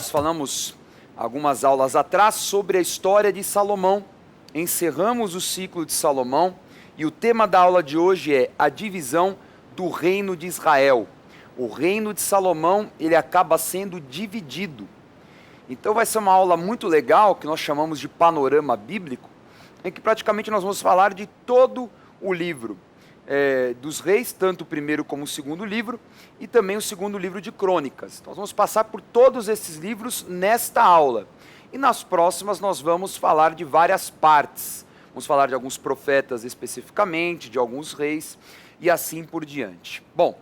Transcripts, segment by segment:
Nós falamos algumas aulas atrás sobre a história de Salomão, encerramos o ciclo de Salomão e o tema da aula de hoje é a divisão do reino de Israel. O reino de Salomão, ele acaba sendo dividido. Então vai ser uma aula muito legal, que nós chamamos de panorama bíblico, em que praticamente nós vamos falar de todo o livro dos reis, tanto o primeiro como o segundo livro, e também o segundo livro de crônicas. Nós vamos passar por todos esses livros nesta aula. E nas próximas nós vamos falar de várias partes. Vamos falar de alguns profetas especificamente, de alguns reis, e assim por diante. Bom,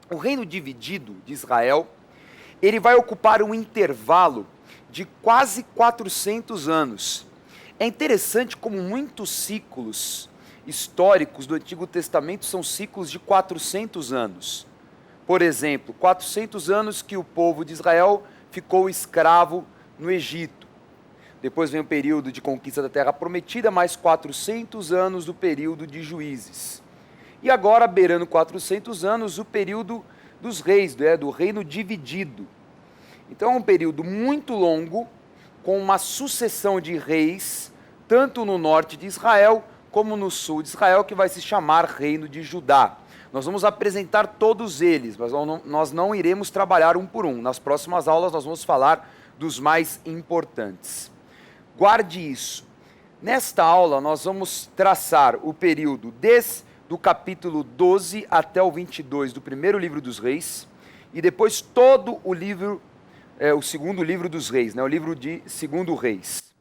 o reino dividido de Israel, ele vai ocupar um intervalo de quase 400 anos. É interessante como muitos ciclos históricos do Antigo Testamento são ciclos de 400 anos. Por exemplo, 400 anos que o povo de Israel ficou escravo no Egito. Depois vem o período de conquista da Terra Prometida, mais 400 anos do período de Juízes. E agora, beirando 400 anos, o período dos reis, do reino dividido. Então é um período muito longo, com uma sucessão de reis, tanto no norte de Israel, como no sul de Israel, que vai se chamar Reino de Judá. Nós vamos apresentar todos eles, mas nós não iremos trabalhar um por um. Nas próximas aulas nós vamos falar dos mais importantes. Guarde isso. Nesta aula nós vamos traçar o período desde o capítulo 12 até o 22 do primeiro livro dos reis, e depois todo o livro, o segundo livro dos reis, o livro de segundo reis.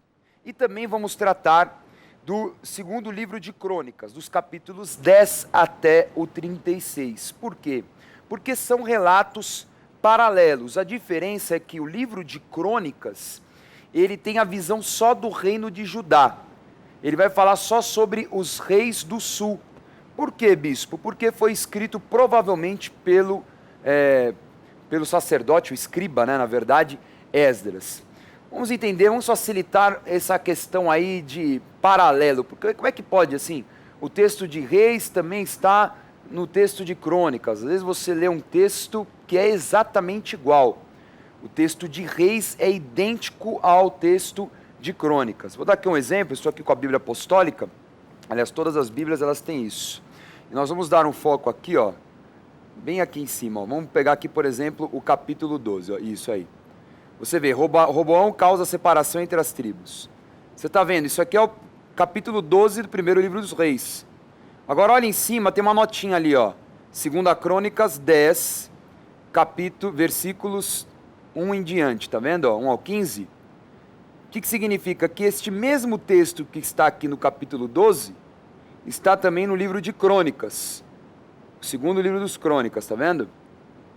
E também vamos tratar do segundo livro de crônicas, dos capítulos 10 até o 36. Por quê? Porque são relatos paralelos. A diferença é que o livro de crônicas, ele tem a visão só do reino de Judá. Ele vai falar só sobre os reis do sul. Por quê, bispo? Porque foi escrito provavelmente pelo sacerdote, o escriba, na verdade, Esdras. Vamos entender, vamos facilitar essa questão aí de paralelo, porque como é que pode, assim, o texto de reis também está no texto de crônicas. Às vezes você lê um texto que é exatamente igual. O texto de reis é idêntico ao texto de crônicas. Vou dar aqui um exemplo, estou aqui com a Bíblia Apostólica, aliás, todas as Bíblias elas têm isso. E nós vamos dar um foco aqui, ó, bem aqui em cima, ó. Vamos pegar aqui, por exemplo, o capítulo 12, ó, isso aí. Você vê, Roboão causa separação entre as tribos. Você está vendo? Isso aqui é o capítulo 12 do primeiro livro dos reis. Agora olha em cima, tem uma notinha ali, ó. 2 Crônicas 10, versículos 1 em diante, tá vendo? 1 ao 15. O que significa? Que este mesmo texto que está aqui no capítulo 12, está também no livro de Crônicas. O segundo livro dos Crônicas, tá vendo?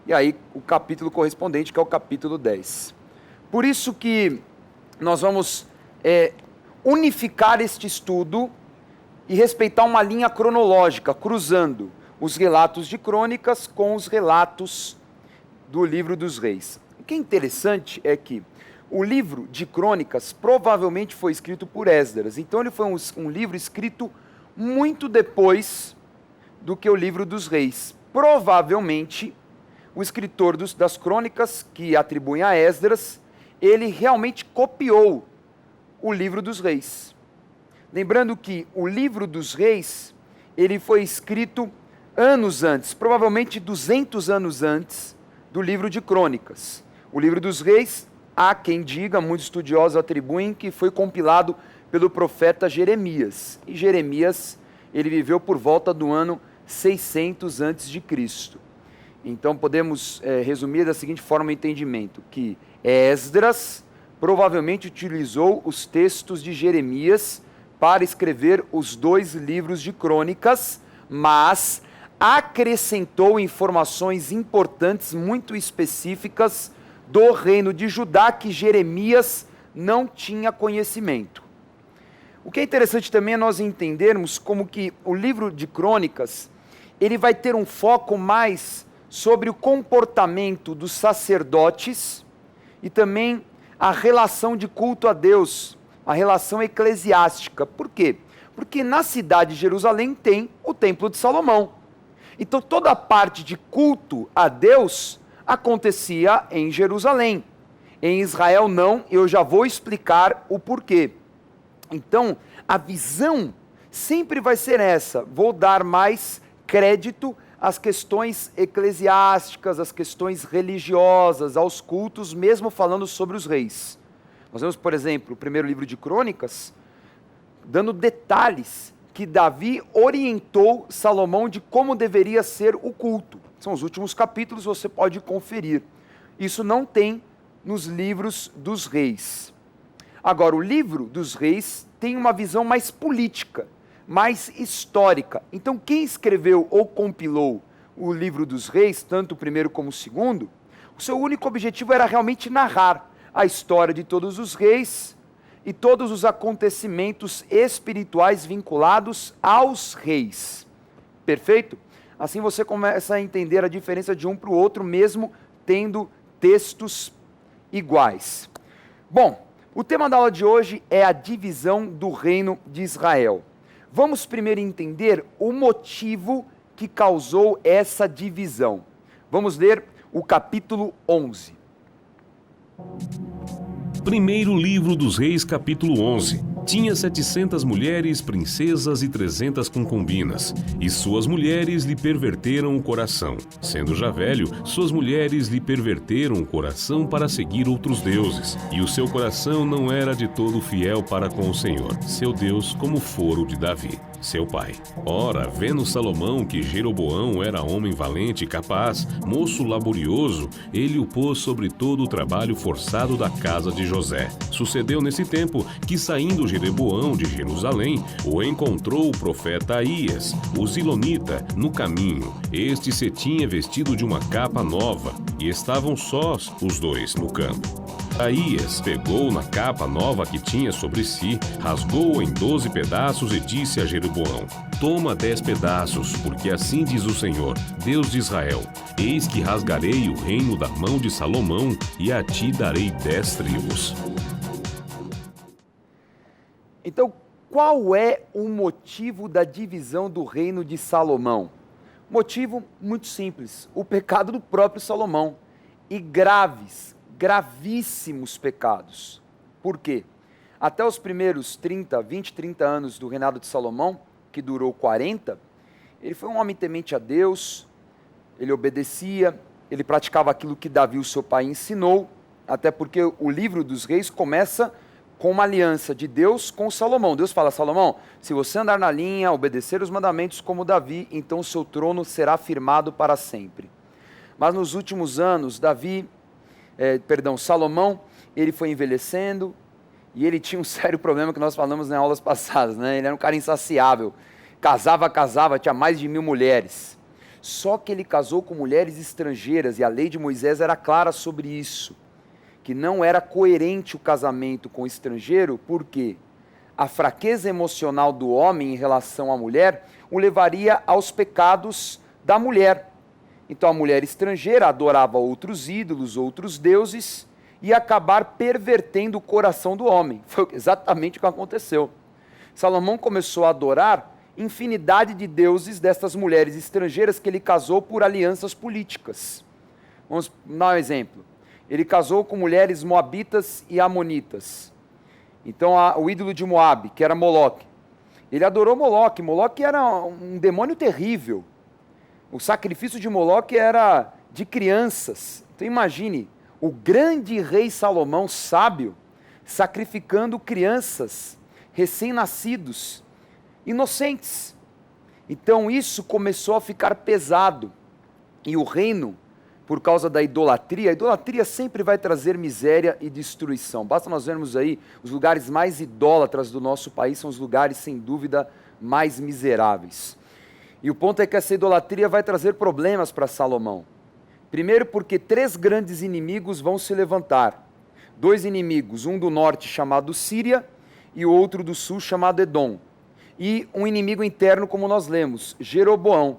E aí o capítulo correspondente, que é o capítulo 10. Por isso que nós vamos unificar este estudo e respeitar uma linha cronológica, cruzando os relatos de crônicas com os relatos do livro dos reis. O que é interessante é que o livro de crônicas provavelmente foi escrito por Esdras, então ele foi um livro escrito muito depois do que o livro dos reis. Provavelmente o escritor das crônicas, que atribuem a Esdras, ele realmente copiou o livro dos reis. Lembrando que o livro dos reis, ele foi escrito anos antes, provavelmente 200 anos antes do livro de crônicas. O livro dos reis, há quem diga, muitos estudiosos atribuem que foi compilado pelo profeta Jeremias. E Jeremias, ele viveu por volta do ano 600 antes de Cristo. Então podemos resumir da seguinte forma o entendimento, que Esdras provavelmente utilizou os textos de Jeremias para escrever os dois livros de crônicas, mas acrescentou informações importantes, muito específicas, do reino de Judá, que Jeremias não tinha conhecimento. O que é interessante também é nós entendermos como que o livro de crônicas, ele vai ter um foco mais sobre o comportamento dos sacerdotes e também a relação de culto a Deus, a relação eclesiástica. Por quê? Porque na cidade de Jerusalém tem o Templo de Salomão. Então toda a parte de culto a Deus acontecia em Jerusalém. Em Israel não, eu já vou explicar o porquê. Então, a visão sempre vai ser essa, vou dar mais crédito às questões eclesiásticas, às questões religiosas, aos cultos, mesmo falando sobre os reis. Nós vemos, por exemplo, o primeiro livro de Crônicas, dando detalhes que Davi orientou Salomão de como deveria ser o culto. São os últimos capítulos, você pode conferir. Isso não tem nos livros dos reis. Agora, o livro dos reis tem uma visão mais política, mais histórica. Então, quem escreveu ou compilou o livro dos reis, tanto o primeiro como o segundo, o seu único objetivo era realmente narrar a história de todos os reis e todos os acontecimentos espirituais vinculados aos reis. Perfeito? Assim você começa a entender a diferença de um para o outro, mesmo tendo textos iguais. Bom, o tema da aula de hoje é a divisão do reino de Israel. Vamos primeiro entender o motivo que causou essa divisão. Vamos ler o capítulo 11. Primeiro livro dos Reis, capítulo 11. Tinha 700 mulheres, princesas e 300 concubinas, e suas mulheres lhe perverteram o coração. Sendo já velho, suas mulheres lhe perverteram o coração para seguir outros deuses, e o seu coração não era de todo fiel para com o Senhor, seu Deus, como fora o de Davi, seu pai. Ora, vendo Salomão que Jeroboão era homem valente e capaz, moço laborioso, ele o pôs sobre todo o trabalho forçado da casa de José. Sucedeu nesse tempo que, saindo Jeroboão de Jerusalém, o encontrou o profeta Aías, o Zilonita, no caminho. Este se tinha vestido de uma capa nova, e estavam sós os dois no campo. Aías pegou na capa nova que tinha sobre si, rasgou-a em 12 pedaços e disse a Jeroboão: toma 10 pedaços, porque assim diz o Senhor, Deus de Israel: eis que rasgarei o reino da mão de Salomão, e a ti darei 10 tribos. Então, qual é o motivo da divisão do reino de Salomão? Motivo muito simples, o pecado do próprio Salomão. E gravíssimos pecados. Por quê? Até os primeiros 20, 30 anos do reinado de Salomão, que durou 40, ele foi um homem temente a Deus, ele obedecia, ele praticava aquilo que Davi, o seu pai, ensinou, até porque o livro dos reis começa com uma aliança de Deus com Salomão. Deus fala: Salomão, se você andar na linha, obedecer os mandamentos como Davi, então o seu trono será firmado para sempre. Mas nos últimos anos, Salomão, ele foi envelhecendo e ele tinha um sério problema que nós falamos nas aulas passadas, né? Ele era um cara insaciável, casava, tinha mais de 1000 mulheres. Só que ele casou com mulheres estrangeiras e a lei de Moisés era clara sobre isso, que não era coerente o casamento com o estrangeiro, porque a fraqueza emocional do homem em relação à mulher o levaria aos pecados da mulher. Então a mulher estrangeira adorava outros ídolos, outros deuses, e acabar pervertendo o coração do homem. Foi exatamente o que aconteceu. Salomão começou a adorar infinidade de deuses destas mulheres estrangeiras que ele casou por alianças políticas. Vamos dar um exemplo. Ele casou com mulheres moabitas e amonitas. Então o ídolo de Moabe, que era Moloque, ele adorou Moloque. Moloque era um demônio terrível. O sacrifício de Moloque era de crianças. Então imagine, o grande rei Salomão, sábio, sacrificando crianças, recém-nascidos, inocentes. Então isso começou a ficar pesado. E o reino, por causa da idolatria, a idolatria sempre vai trazer miséria e destruição. Basta nós vermos aí, os lugares mais idólatras do nosso país são os lugares, sem dúvida, mais miseráveis. E o ponto é que essa idolatria vai trazer problemas para Salomão. Primeiro porque 3 grandes inimigos vão se levantar. 2 inimigos, um do norte chamado Síria e o outro do sul chamado Edom. E um inimigo interno, como nós lemos, Jeroboão.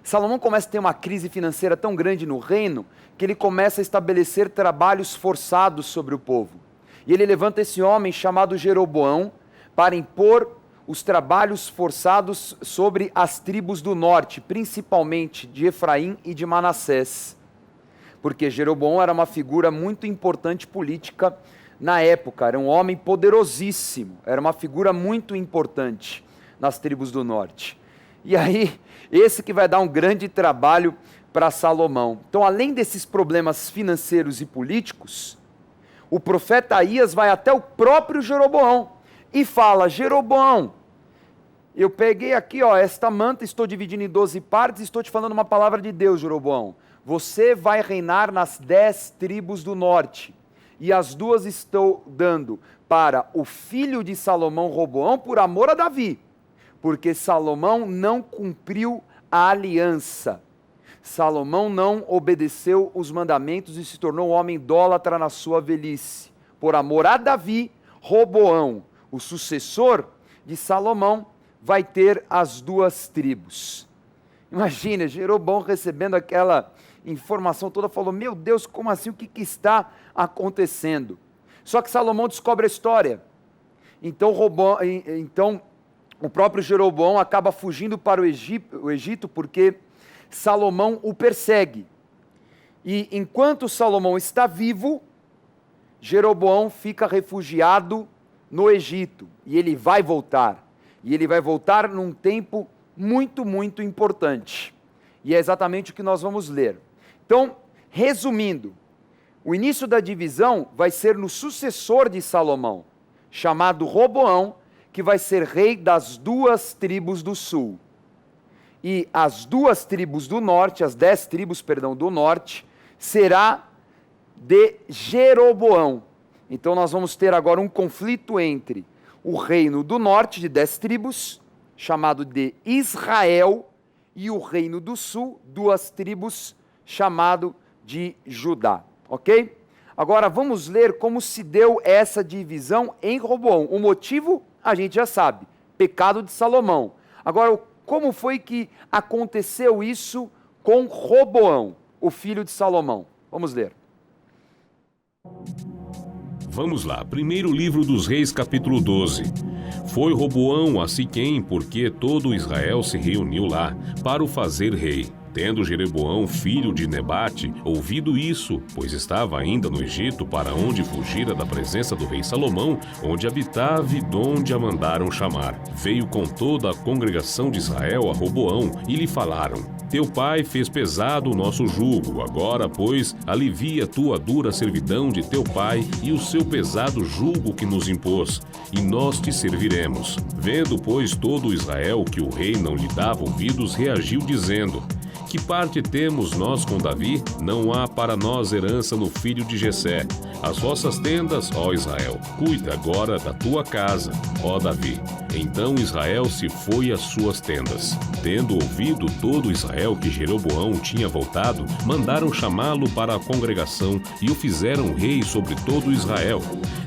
Salomão começa a ter uma crise financeira tão grande no reino que ele começa a estabelecer trabalhos forçados sobre o povo. E ele levanta esse homem chamado Jeroboão para impor os trabalhos forçados sobre as tribos do norte, principalmente de Efraim e de Manassés. porque Jeroboão era uma figura muito importante política na época, era um homem poderosíssimo, era uma figura muito importante nas tribos do norte. E aí, esse que vai dar um grande trabalho para Salomão. Então, além desses problemas financeiros e políticos, o profeta Aías vai até o próprio Jeroboão e fala: Jeroboão, eu peguei aqui esta manta, estou dividindo em 12 partes, estou te falando uma palavra de Deus, Jeroboão. Você vai reinar nas 10 tribos do norte, e as 2 estou dando para o filho de Salomão, Roboão, por amor a Davi, porque Salomão não cumpriu a aliança. Salomão não obedeceu os mandamentos e se tornou um homem idólatra na sua velhice. Por amor a Davi, Roboão, o sucessor de Salomão, vai ter as 2 tribos. Imagina, Jeroboão recebendo aquela informação toda, falou: meu Deus, como assim? O que está acontecendo? Só que Salomão descobre a história. Então o próprio Jeroboão acaba fugindo para o Egito porque Salomão o persegue. E enquanto Salomão está vivo, Jeroboão fica refugiado no Egito. E ele vai voltar. E ele vai voltar num tempo muito, muito importante. E é exatamente o que nós vamos ler. Então, resumindo, o início da divisão vai ser no sucessor de Salomão, chamado Roboão, que vai ser rei das 2 tribos do sul. E as 2 tribos do norte, as 10 tribos, do norte, será de Jeroboão. Então nós vamos ter agora um conflito entre o reino do norte, de 10 tribos, chamado de Israel, e o reino do sul, 2 tribos, chamado de Judá. Ok? Agora vamos ler como se deu essa divisão em Roboão. O motivo a gente já sabe, pecado de Salomão. Agora, como foi que aconteceu isso com Roboão, o filho de Salomão? Vamos ler. Vamos lá, primeiro livro dos Reis, capítulo 12. Foi Roboão a Siquém, porque todo Israel se reuniu lá, para o fazer rei. Tendo Jeroboão, filho de Nebate, ouvido isso, pois estava ainda no Egito, para onde fugira da presença do rei Salomão, onde habitava e donde a mandaram chamar. Veio com toda a congregação de Israel a Roboão, e lhe falaram: Teu pai fez pesado o nosso jugo, agora, pois, alivia tua dura servidão de teu pai e o seu pesado jugo que nos impôs, e nós te serviremos. Vendo, pois, todo Israel que o rei não lhe dava ouvidos, reagiu dizendo: Que parte temos nós com Davi? Não há para nós herança no filho de Jessé. As vossas tendas, ó Israel, cuida agora da tua casa, ó Davi. Então Israel se foi às suas tendas. Tendo ouvido todo Israel que Jeroboão tinha voltado, mandaram chamá-lo para a congregação e o fizeram rei sobre todo Israel.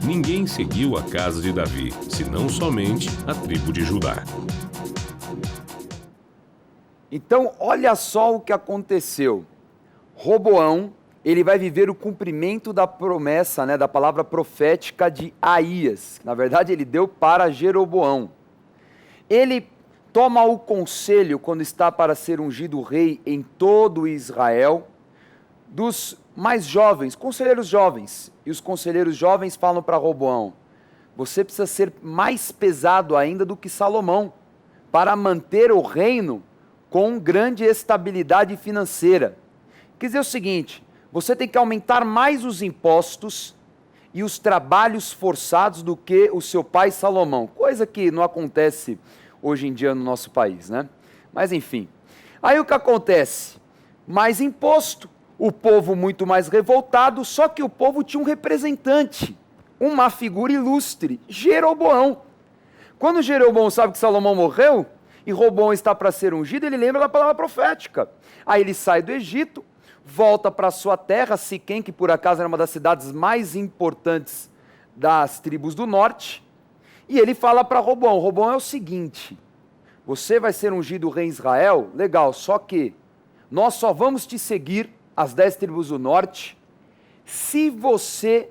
Ninguém seguiu a casa de Davi, senão somente a tribo de Judá. Então, olha só o que aconteceu. Roboão, ele vai viver o cumprimento da promessa, da palavra profética de Aías. Na verdade, ele deu para Jeroboão. Ele toma o conselho, quando está para ser ungido rei em todo Israel, dos mais jovens, conselheiros jovens. E os conselheiros jovens falam para Roboão: você precisa ser mais pesado ainda do que Salomão, para manter o reino com grande estabilidade financeira. Quer dizer o seguinte: você tem que aumentar mais os impostos e os trabalhos forçados do que o seu pai Salomão, coisa que não acontece hoje em dia no nosso país, Mas enfim, aí o que acontece? Mais imposto, o povo muito mais revoltado, só que o povo tinha um representante, uma figura ilustre, Jeroboão. Quando Jeroboão sabe que Salomão morreu, e Roboão está para ser ungido, ele lembra da palavra profética. Aí ele sai do Egito, volta para sua terra, Siquém, que por acaso era uma das cidades mais importantes das tribos do norte, e ele fala para Roboão: Roboão, é o seguinte, você vai ser ungido rei em Israel, legal, só que nós só vamos te seguir, as 10 tribos do norte, se você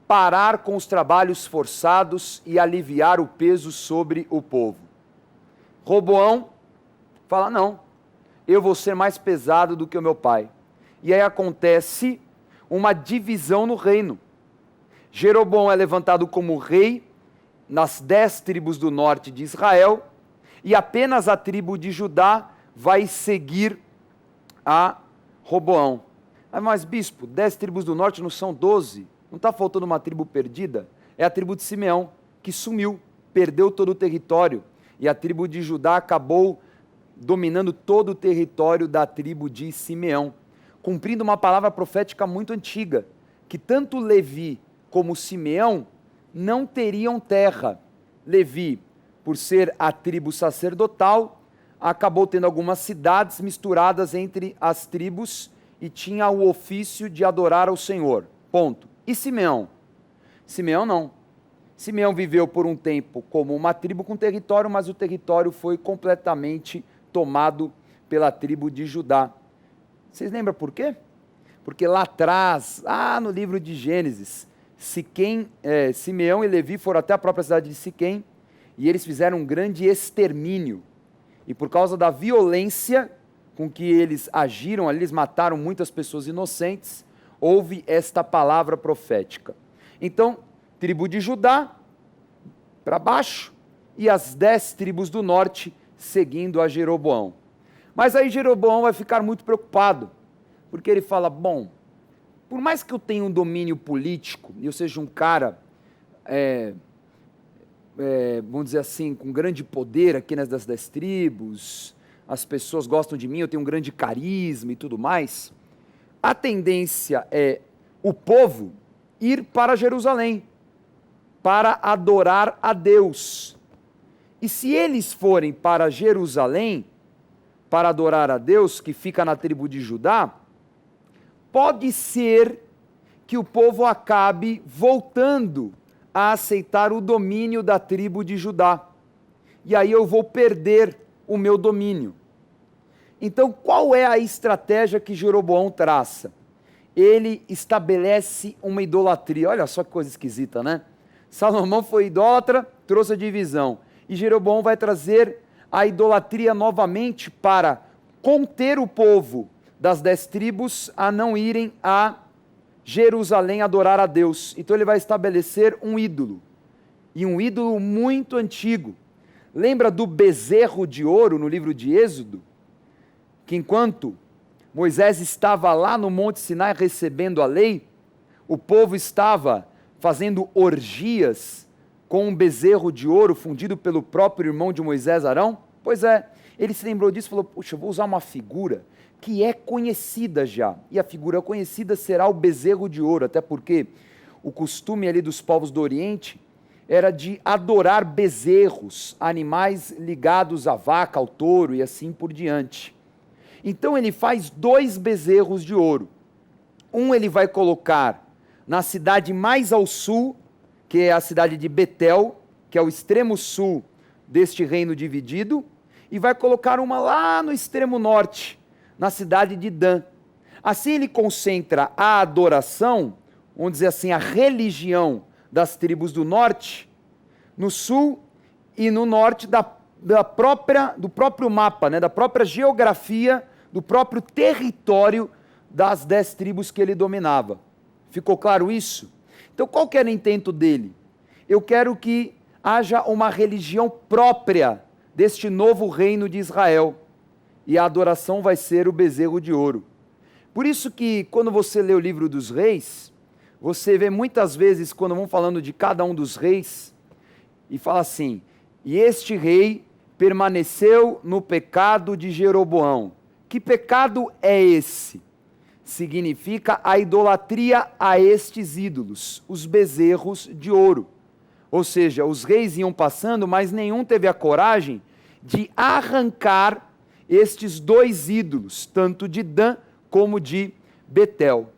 parar com os trabalhos forçados e aliviar o peso sobre o povo. Roboão fala: não, eu vou ser mais pesado do que o meu pai. e aí acontece uma divisão no reino. Jeroboão é levantado como rei nas 10 tribos do norte de Israel, e apenas a tribo de Judá vai seguir a Roboão. Mas bispo, 10 tribos do norte não são 12? Não está faltando uma tribo perdida? É a tribo de Simeão, que sumiu, perdeu todo o território, e a tribo de Judá acabou dominando todo o território da tribo de Simeão, cumprindo uma palavra profética muito antiga, que tanto Levi como Simeão não teriam terra. Levi, por ser a tribo sacerdotal, acabou tendo algumas cidades misturadas entre as tribos e tinha o ofício de adorar ao Senhor. Ponto. E Simeão? Simeão não. Simeão viveu por um tempo como uma tribo com território, mas o território foi completamente tomado pela tribo de Judá. Vocês lembram por quê? Porque lá atrás, no livro de Gênesis, Simeão e Levi foram até a própria cidade de Siquém e eles fizeram um grande extermínio. E por causa da violência com que eles agiram ali, eles mataram muitas pessoas inocentes, houve esta palavra profética. Então, tribo de Judá para baixo e as 10 tribos do norte seguindo a Jeroboão. Mas aí Jeroboão vai ficar muito preocupado, porque ele fala, bom, por mais que eu tenha um domínio político, e eu seja um cara, vamos dizer assim, com grande poder aqui nas 10 tribos, as pessoas gostam de mim, eu tenho um grande carisma e tudo mais, a tendência é o povo ir para Jerusalém, para adorar a Deus. E se eles forem para Jerusalém, para adorar a Deus, que fica na tribo de Judá, pode ser que o povo acabe voltando a aceitar o domínio da tribo de Judá. E aí eu vou perder o meu domínio. Então, qual é a estratégia que Jeroboão traça? Ele estabelece uma idolatria. Olha só que coisa esquisita, né? Salomão foi idólatra, trouxe a divisão. E Jeroboão vai trazer a idolatria novamente para conter o povo das 10 tribos a não irem a Jerusalém adorar a Deus. Então ele vai estabelecer um ídolo, e um ídolo muito antigo. Lembra do bezerro de ouro no livro de Êxodo? Que enquanto Moisés estava lá no Monte Sinai recebendo a lei, o povo estava fazendo orgias com um bezerro de ouro fundido pelo próprio irmão de Moisés, Arão? Pois é, ele se lembrou disso e falou, puxa, eu vou usar uma figura que é conhecida já, e a figura conhecida será o bezerro de ouro, até porque o costume ali dos povos do Oriente era de adorar bezerros, animais ligados à vaca, ao touro e assim por diante. Então ele faz 2 bezerros de ouro. Um ele vai colocar na cidade mais ao sul, que é a cidade de Betel, que é o extremo sul deste reino dividido, e vai colocar uma lá no extremo norte, na cidade de Dan. Assim ele concentra a adoração, vamos dizer assim, a religião das tribos do norte, no sul e no norte do próprio mapa, né, da própria geografia, do próprio território das 10 tribos que ele dominava. Ficou claro isso? Então qual que era o intento dele? Eu quero que haja uma religião própria deste novo reino de Israel, e a adoração vai ser o bezerro de ouro. Por isso que quando você lê o livro dos reis, você vê muitas vezes, quando vão falando de cada um dos reis, e fala assim, e este rei permaneceu no pecado de Jeroboão. Que pecado é esse? Significa a idolatria a estes ídolos, os bezerros de ouro. Ou seja, os reis iam passando, mas nenhum teve a coragem de arrancar estes 2 ídolos, tanto de Dan como de Betel.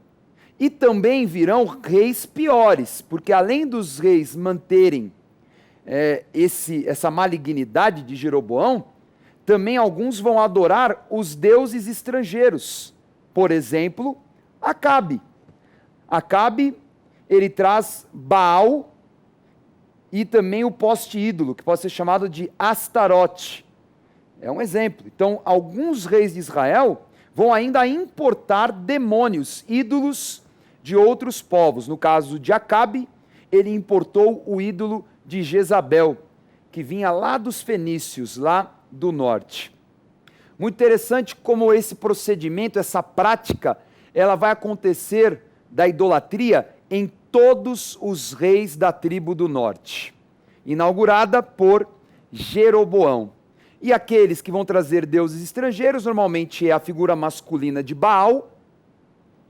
E também virão reis piores, porque além dos reis manterem essa malignidade de Jeroboão, também alguns vão adorar os deuses estrangeiros. Por exemplo, Acabe. Acabe, ele traz Baal e também o poste-ídolo, que pode ser chamado de Astarote. É um exemplo. Então, alguns reis de Israel vão ainda importar demônios, ídolos de outros povos. No caso de Acabe, ele importou o ídolo de Jezabel, que vinha lá dos fenícios, lá do norte. Muito interessante como esse procedimento, essa prática, ela vai acontecer da idolatria em todos os reis da tribo do norte, inaugurada por Jeroboão. E aqueles que vão trazer deuses estrangeiros, normalmente é a figura masculina de Baal,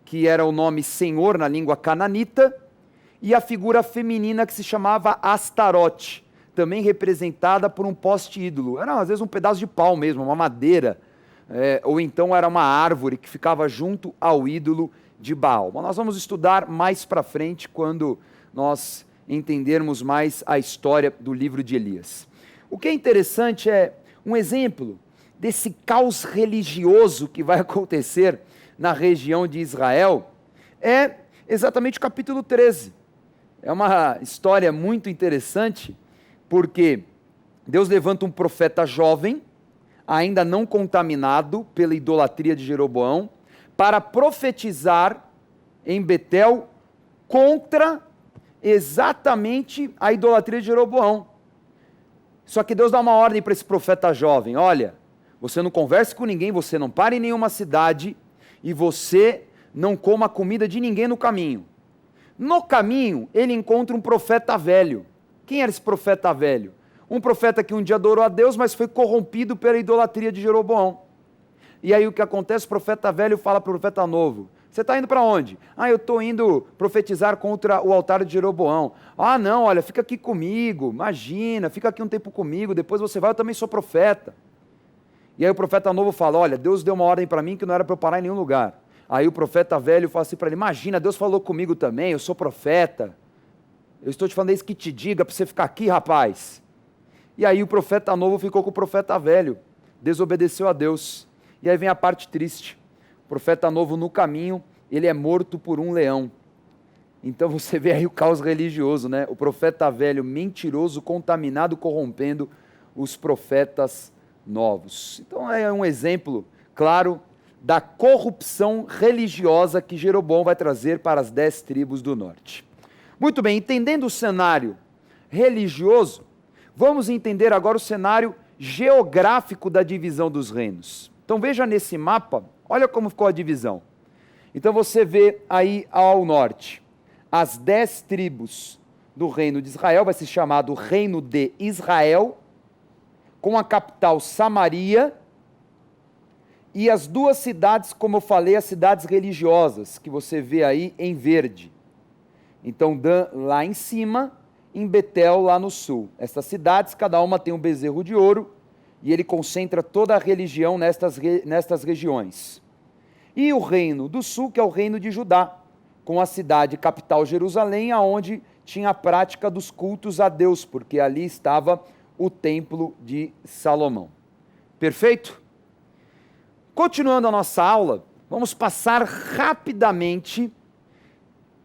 que era o nome Senhor na língua cananita, e a figura feminina que se chamava Astarote, também representada por um poste ídolo. Era às vezes um pedaço de pau mesmo, uma madeira, ou então era uma árvore que ficava junto ao ídolo de Baal. Mas nós vamos estudar mais para frente quando nós entendermos mais a história do livro de Elias. O que é interessante é um exemplo desse caos religioso que vai acontecer na região de Israel, é exatamente o capítulo 13. É uma história muito interessante, porque Deus levanta um profeta jovem, ainda não contaminado pela idolatria de Jeroboão, para profetizar em Betel contra exatamente a idolatria de Jeroboão. Só que Deus dá uma ordem para esse profeta jovem: olha, você não converse com ninguém, você não pare em nenhuma cidade, e você não coma a comida de ninguém no caminho. No caminho, ele encontra um profeta velho. Quem era esse profeta velho? Um profeta que um dia adorou a Deus, mas foi corrompido pela idolatria de Jeroboão. E aí o que acontece? O profeta velho fala para o profeta novo: você está indo para onde? Eu estou indo profetizar contra o altar de Jeroboão. Não, olha, fica aqui comigo, imagina, fica aqui um tempo comigo, depois você vai, eu também sou profeta. E aí o profeta novo fala: olha, Deus deu uma ordem para mim que não era para eu parar em nenhum lugar. Aí o profeta velho fala assim para ele: imagina, Deus falou comigo também, eu sou profeta. Eu estou te falando isso que te diga para você ficar aqui, rapaz. E aí o profeta novo ficou com o profeta velho, desobedeceu a Deus. E aí vem a parte triste: o profeta novo no caminho, ele é morto por um leão. Então você vê aí o caos religioso, né? O profeta velho mentiroso, contaminado, corrompendo os profetas novos. Então é um exemplo claro da corrupção religiosa que Jeroboão vai trazer para as 10 tribos do norte. Muito bem, entendendo o cenário religioso, vamos entender agora o cenário geográfico da divisão dos reinos. Então veja nesse mapa, olha como ficou a divisão. Então você vê aí ao norte, as 10 tribos do reino de Israel, vai ser chamado Reino de Israel, com a capital Samaria, e as 2 cidades, como eu falei, as cidades religiosas, que você vê aí em verde. Então Dan lá em cima, em Betel lá no sul. Essas cidades, cada uma tem um bezerro de ouro, e ele concentra toda a religião nestas regiões. E o reino do sul, que é o reino de Judá, com a cidade capital Jerusalém, aonde tinha a prática dos cultos a Deus, porque ali estava o templo de Salomão. Perfeito? Continuando a nossa aula, vamos passar rapidamente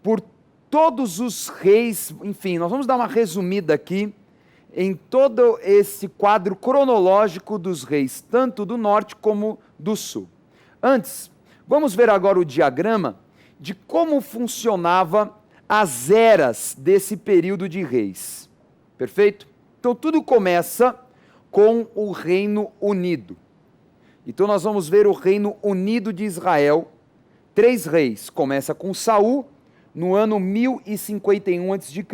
por todos os reis, enfim, nós vamos dar uma resumida aqui em todo esse quadro cronológico dos reis, tanto do norte como do sul. Antes, vamos ver agora o diagrama de como funcionava as eras desse período de reis. Perfeito? Então tudo começa com o Reino Unido. Então nós vamos ver o Reino Unido de Israel, 3 reis. Começa com Saul, no ano 1051 a.C.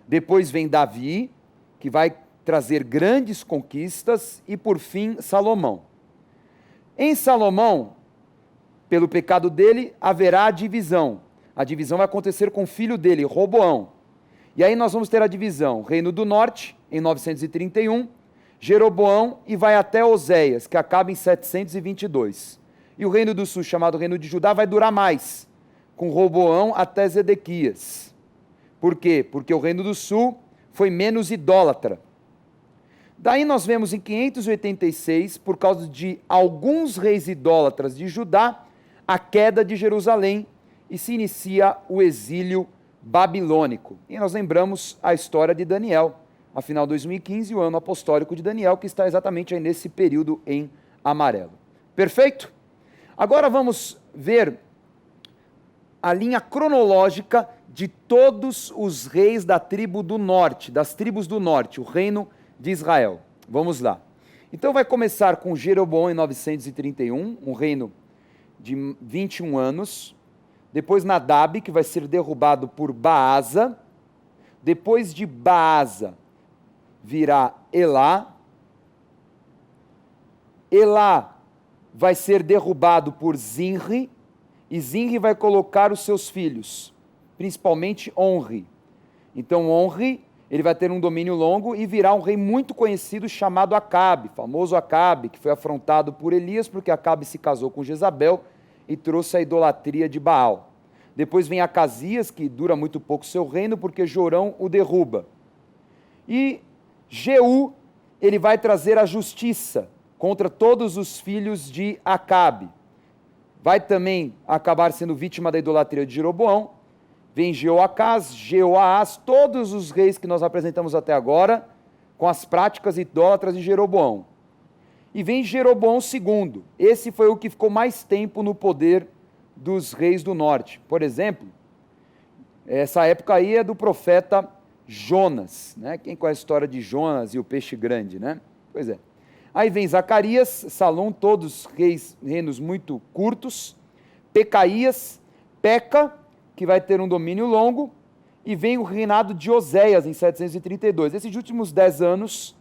Depois vem Davi, que vai trazer grandes conquistas, e por fim Salomão. Em Salomão, pelo pecado dele, haverá a divisão. A divisão vai acontecer com o filho dele, Roboão. E aí nós vamos ter a divisão: Reino do Norte, em 931, Jeroboão, e vai até Oséias, que acaba em 722. E o Reino do Sul, chamado Reino de Judá, vai durar mais, com Roboão até Zedequias. Por quê? Porque o Reino do Sul foi menos idólatra. Daí nós vemos em 586, por causa de alguns reis idólatras de Judá, a queda de Jerusalém, e se inicia o exílio babilônico. E nós lembramos a história de Daniel, afinal 2015, o ano apostólico de Daniel, que está exatamente aí nesse período em amarelo. Perfeito? Agora vamos ver a linha cronológica de todos os reis da tribo do norte, das tribos do norte, o reino de Israel. Vamos lá. Então vai começar com Jeroboão em 931, um reino de 21 anos. Depois Nadab, que vai ser derrubado por Baasa. Depois de Baasa virá Elá. Elá vai ser derrubado por Zinri. E Zinri vai colocar os seus filhos, principalmente Onri. Então Onri, ele vai ter um domínio longo e virá um rei muito conhecido chamado Acabe, famoso Acabe, que foi afrontado por Elias porque Acabe se casou com Jezabel e trouxe a idolatria de Baal. Depois vem Acasias, que dura muito pouco seu reino porque Jorão o derruba. E Jeú, ele vai trazer a justiça contra todos os filhos de Acabe. Vai também acabar sendo vítima da idolatria de Jeroboão. Vem Jeoacás, Jeoás, todos os reis que nós apresentamos até agora, com as práticas idólatras de Jeroboão. E vem Jeroboão II. Esse foi o que ficou mais tempo no poder dos reis do norte. Por exemplo, essa época aí é do profeta Jonas, né? Quem conhece a história de Jonas e o peixe grande, né? Pois é. Aí vem Zacarias, Salom, todos reinos muito curtos. Pecaías, Peca, que vai ter um domínio longo. E vem o reinado de Oséias, em 732. Esses últimos 10 anos,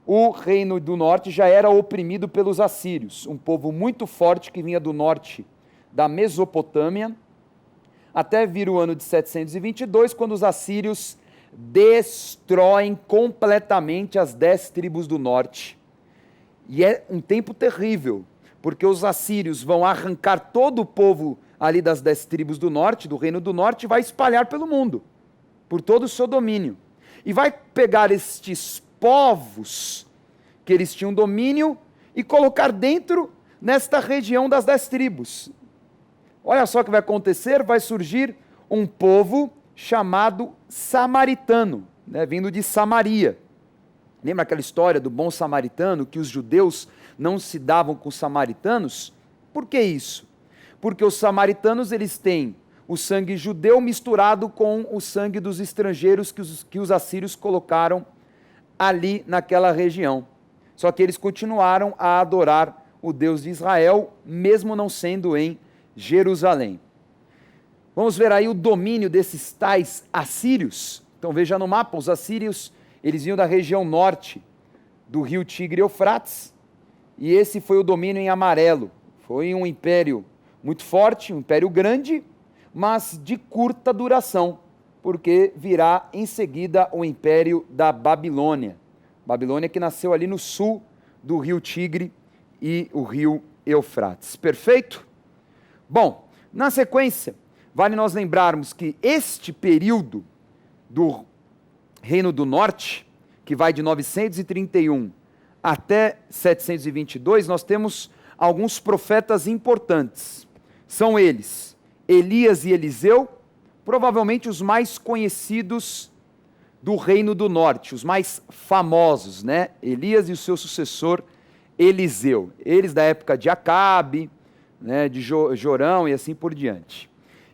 o reino do norte já era oprimido pelos assírios, um povo muito forte que vinha do norte da Mesopotâmia, até vir o ano de 722, quando os assírios destroem completamente as 10 tribos do norte. E é um tempo terrível, porque os assírios vão arrancar todo o povo ali das 10 tribos do norte, do reino do norte, e vai espalhar pelo mundo, por todo o seu domínio. E vai pegar estes povos que eles tinham domínio e colocar dentro nesta região das 10 tribos. Olha só o que vai acontecer, vai surgir um povo chamado samaritano, né, vindo de Samaria. Lembra aquela história do bom samaritano, que os judeus não se davam com os samaritanos? Por que isso? Porque os samaritanos, eles têm o sangue judeu misturado com o sangue dos estrangeiros que os assírios colocaram ali naquela região. Só que eles continuaram a adorar o Deus de Israel, mesmo não sendo em Jerusalém. Vamos ver aí o domínio desses tais assírios. Então veja no mapa, os assírios, eles vinham da região norte do rio Tigre e Eufrates, e esse foi o domínio em amarelo. Foi um império muito forte, um império grande, mas de curta duração, porque virá em seguida o império da Babilônia. Babilônia que nasceu ali no sul do rio Tigre e o rio Eufrates. Perfeito? Bom, na sequência, vale nós lembrarmos que este período do Reino do Norte, que vai de 931 até 722, nós temos alguns profetas importantes. São eles, Elias e Eliseu, provavelmente os mais conhecidos do Reino do Norte, os mais famosos, né? Elias e o seu sucessor Eliseu. Eles da época de Acabe, né, de Jorão e assim por diante.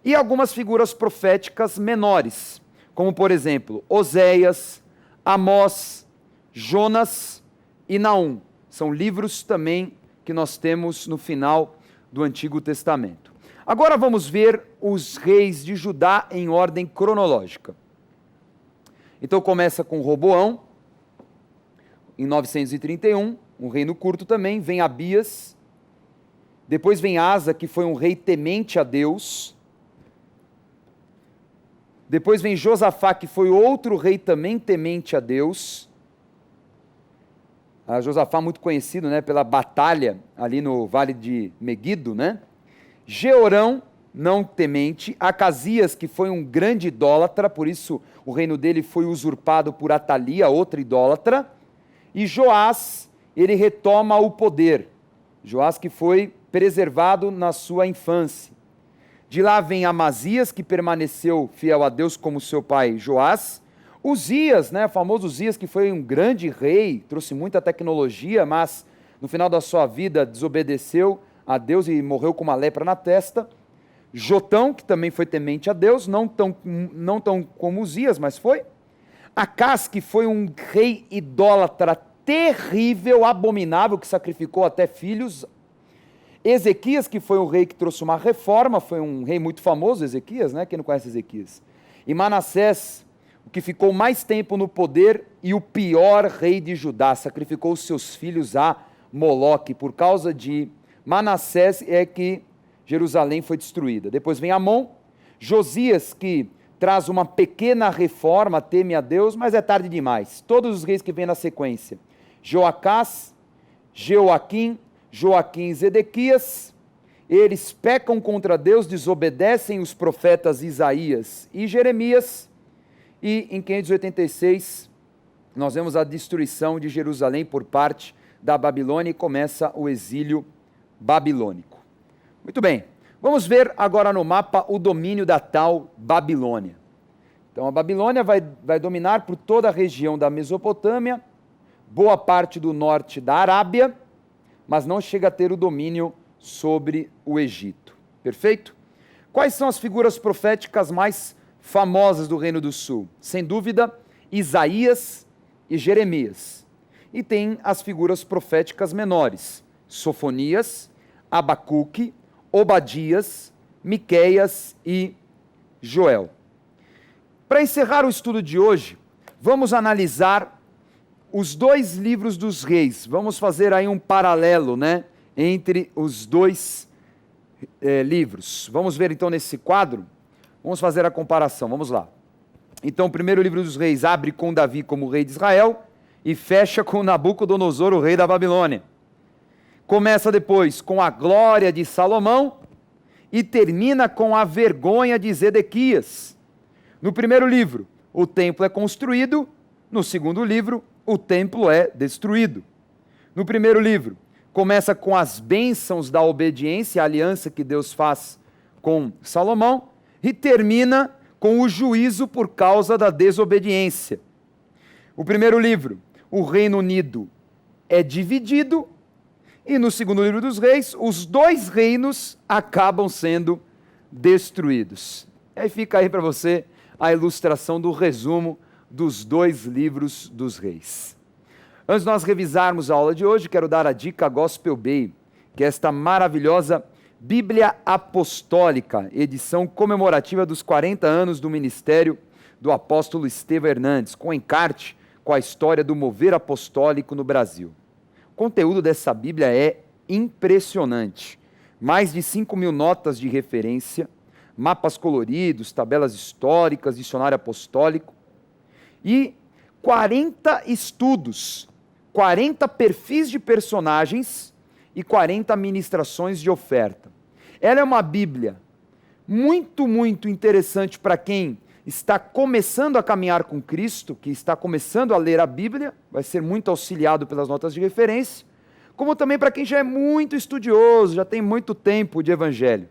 E algumas figuras proféticas menores, como por exemplo, Oséias, Amós, Jonas e Naum. São livros também que nós temos no final do Antigo Testamento. Agora vamos ver os reis de Judá em ordem cronológica. Então começa com Roboão, em 931, um reino curto também, vem Abias, depois vem Asa, que foi um rei temente a Deus. Depois vem Josafá, que foi outro rei também temente a Deus. Josafá muito conhecido, né, pela batalha ali no vale de Meguido, né? Jeorão, não temente. Acasias, que foi um grande idólatra, por isso o reino dele foi usurpado por Atalia, outra idólatra. E Joás, ele retoma o poder. Joás que foi preservado na sua infância. De lá vem Amazias, que permaneceu fiel a Deus como seu pai Joás. Uzias, né, o famoso Uzias, que foi um grande rei, trouxe muita tecnologia, mas no final da sua vida desobedeceu a Deus e morreu com uma lepra na testa. Jotão, que também foi temente a Deus, não tão como Uzias, mas foi. Acás, que foi um rei idólatra terrível, abominável, que sacrificou até filhos. Ezequias, que foi um rei que trouxe uma reforma, foi um rei muito famoso, Ezequias, né? Quem não conhece Ezequias? E Manassés, o que ficou mais tempo no poder e o pior rei de Judá, sacrificou os seus filhos a Moloque. Por causa de Manassés é que Jerusalém foi destruída. Depois vem Amon, Josias, que traz uma pequena reforma, teme a Deus, mas é tarde demais. Todos os reis que vêm na sequência: Joacás, Jeoaquim, Joaquim e Zedequias, eles pecam contra Deus, desobedecem os profetas Isaías e Jeremias, e em 586 nós vemos a destruição de Jerusalém por parte da Babilônia e começa o exílio babilônico. Muito bem, vamos ver agora no mapa o domínio da tal Babilônia. Então a Babilônia vai dominar por toda a região da Mesopotâmia, boa parte do norte da Arábia, mas não chega a ter o domínio sobre o Egito. Perfeito? Quais são as figuras proféticas mais famosas do Reino do Sul? Sem dúvida, Isaías e Jeremias. E tem as figuras proféticas menores: Sofonias, Abacuque, Obadias, Miqueias e Joel. Para encerrar o estudo de hoje, vamos analisar os dois livros dos reis. Vamos fazer aí um paralelo, né, entre os dois livros. Vamos ver então nesse quadro, vamos fazer a comparação, vamos lá. Então o primeiro livro dos reis abre com Davi como rei de Israel e fecha com Nabucodonosor, o rei da Babilônia. Começa depois com a glória de Salomão e termina com a vergonha de Zedequias. No primeiro livro, o templo é construído; no segundo livro, o templo é destruído. No primeiro livro, começa com as bênçãos da obediência, a aliança que Deus faz com Salomão, e termina com o juízo por causa da desobediência. O primeiro livro, o Reino Unido é dividido, e no segundo livro dos reis, os dois reinos acabam sendo destruídos. Aí fica aí para você a ilustração do resumo dos dois livros dos reis. Antes de nós revisarmos a aula de hoje, quero dar a dica Gospel Bay, que é esta maravilhosa Bíblia Apostólica, edição comemorativa dos 40 anos do ministério do apóstolo Estevão Hernandes, com encarte com a história do mover apostólico no Brasil. O conteúdo dessa Bíblia é impressionante. Mais de 5.000 notas de referência, mapas coloridos, tabelas históricas, dicionário apostólico, e 40 estudos, 40 perfis de personagens e 40 ministrações de oferta. Ela é uma Bíblia muito, muito interessante para quem está começando a caminhar com Cristo, que está começando a ler a Bíblia, vai ser muito auxiliado pelas notas de referência, como também para quem já é muito estudioso, já tem muito tempo de Evangelho.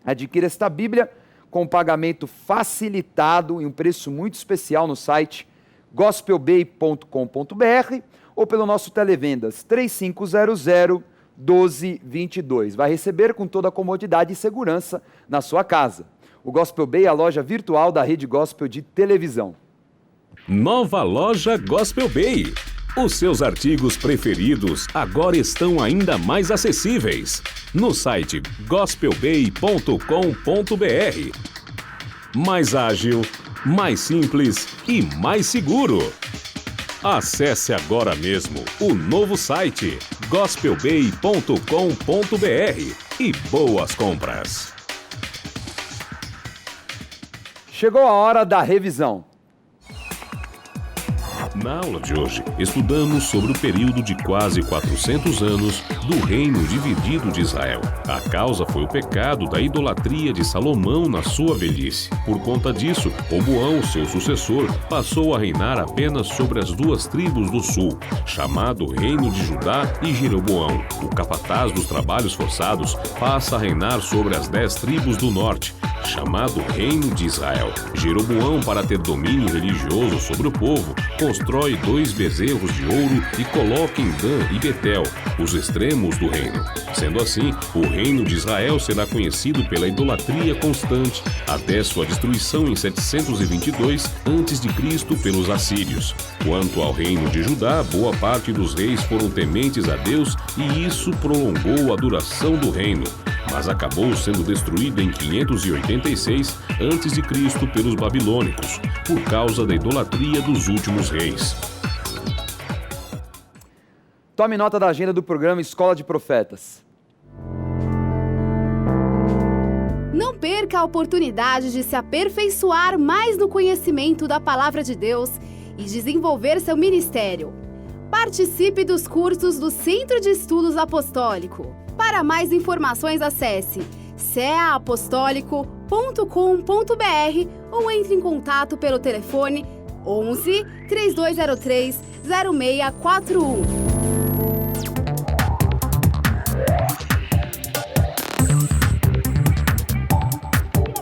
Adquira esta Bíblia com pagamento facilitado e um preço muito especial no site gospelbay.com.br ou pelo nosso televendas 3500-1222. Vai receber com toda a comodidade e segurança na sua casa. O Gospel Bay é a loja virtual da Rede Gospel de televisão. Nova loja Gospel Bay. Os seus artigos preferidos agora estão ainda mais acessíveis no site gospelbay.com.br. Mais ágil, mais simples e mais seguro. Acesse agora mesmo o novo site gospelbay.com.br e boas compras. Chegou a hora da revisão. Na aula de hoje, estudamos sobre o período de quase 400 anos do reino dividido de Israel. A causa foi o pecado da idolatria de Salomão na sua velhice. Por conta disso, Roboão, seu sucessor, passou a reinar apenas sobre as duas tribos do sul, chamado Reino de Judá, e Jeroboão, o capataz dos trabalhos forçados, passa a reinar sobre as 10 tribos do norte, chamado Reino de Israel. Jeroboão, para ter domínio religioso sobre o povo, constrói constrói 2 bezerros de ouro e coloca em Dan e Betel, os extremos do reino. Sendo assim, o reino de Israel será conhecido pela idolatria constante até sua destruição em 722 a.C. pelos assírios. Quanto ao reino de Judá, boa parte dos reis foram tementes a Deus e isso prolongou a duração do reino, mas acabou sendo destruído em 586 a.C. pelos babilônicos, por causa da idolatria dos últimos reis. Tome nota da agenda do programa Escola de Profetas. Não perca a oportunidade de se aperfeiçoar mais no conhecimento da Palavra de Deus e desenvolver seu ministério. Participe dos cursos do Centro de Estudos Apostólico. Para mais informações, acesse ceaapostólico.com.br ou entre em contato pelo telefone 11 3203 0641.